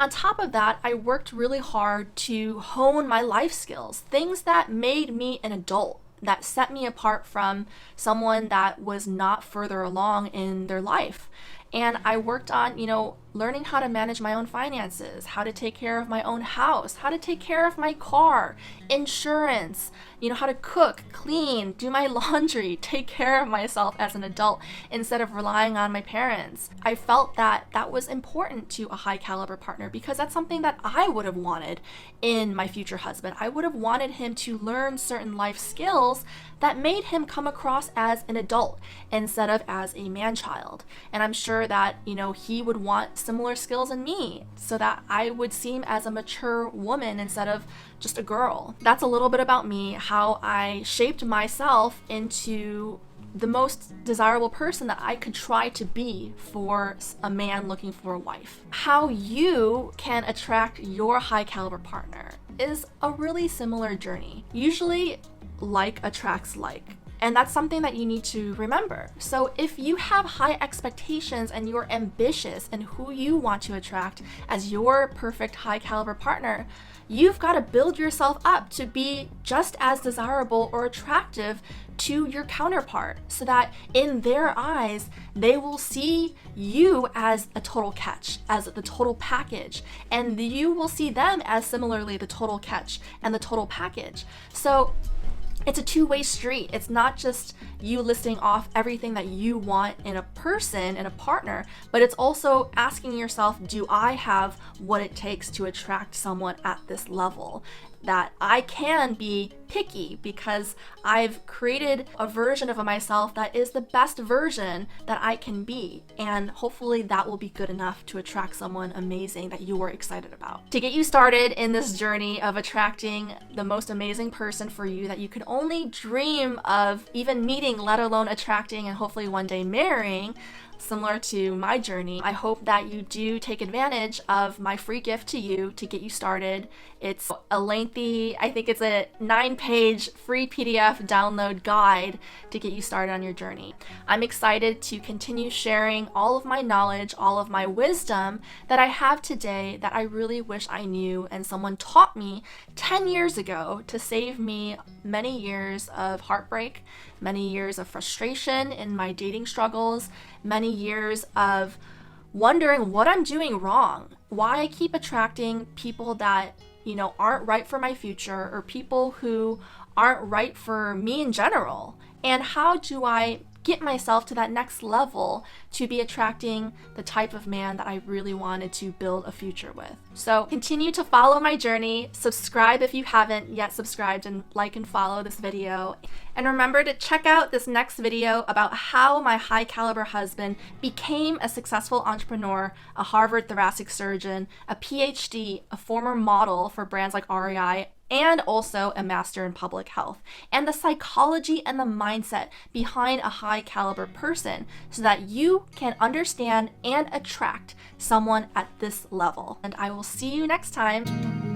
on top of that, I worked really hard to hone my life skills, things that made me an adult, that set me apart from someone that was not further along in their life. And I worked on, learning how to manage my own finances, how to take care of my own house, how to take care of my car, insurance, how to cook, clean, do my laundry, take care of myself as an adult instead of relying on my parents. I felt that that was important to a high caliber partner because that's something that I would have wanted in my future husband. I would have wanted him to learn certain life skills that made him come across as an adult instead of as a man-child. And I'm sure that, he would want similar skills in me so that I would seem as a mature woman instead of just a girl. That's a little bit about me, how I shaped myself into the most desirable person that I could try to be for a man looking for a wife. How you can attract your high caliber partner is a really similar journey. Usually, like attracts like. And that's something that you need to remember. So if you have high expectations and you're ambitious in who you want to attract as your perfect high caliber partner, you've got to build yourself up to be just as desirable or attractive to your counterpart so that in their eyes, they will see you as a total catch, as the total package, and you will see them as similarly the total catch and the total package. So it's a two-way street. It's not just you listing off everything that you want in a person, in a partner, but it's also asking yourself, do I have what it takes to attract someone at this level? That I can be picky because I've created a version of myself that is the best version that I can be. And hopefully that will be good enough to attract someone amazing that you are excited about. To get you started in this journey of attracting the most amazing person for you that you could only dream of even meeting, let alone attracting and hopefully one day marrying, similar to my journey, I hope that you do take advantage of my free gift to you to get you started. It's a lengthy, I think it's a 9-page free PDF download guide to get you started on your journey. I'm excited to continue sharing all of my knowledge, all of my wisdom that I have today that I really wish I knew and someone taught me 10 years ago to save me many years of heartbreak, many years of frustration in my dating struggles, many years of wondering what I'm doing wrong, why I keep attracting people that, aren't right for my future or people who aren't right for me in general. And how do I get myself to that next level to be attracting the type of man that I really wanted to build a future with. So continue to follow my journey, subscribe if you haven't yet subscribed, and like and follow this video. And remember to check out this next video about how my high caliber husband became a successful entrepreneur, a Harvard thoracic surgeon, a PhD, a former model for brands like REI, and also a master in public health, and the psychology and the mindset behind a high caliber person so that you can understand and attract someone at this level. And I will see you next time.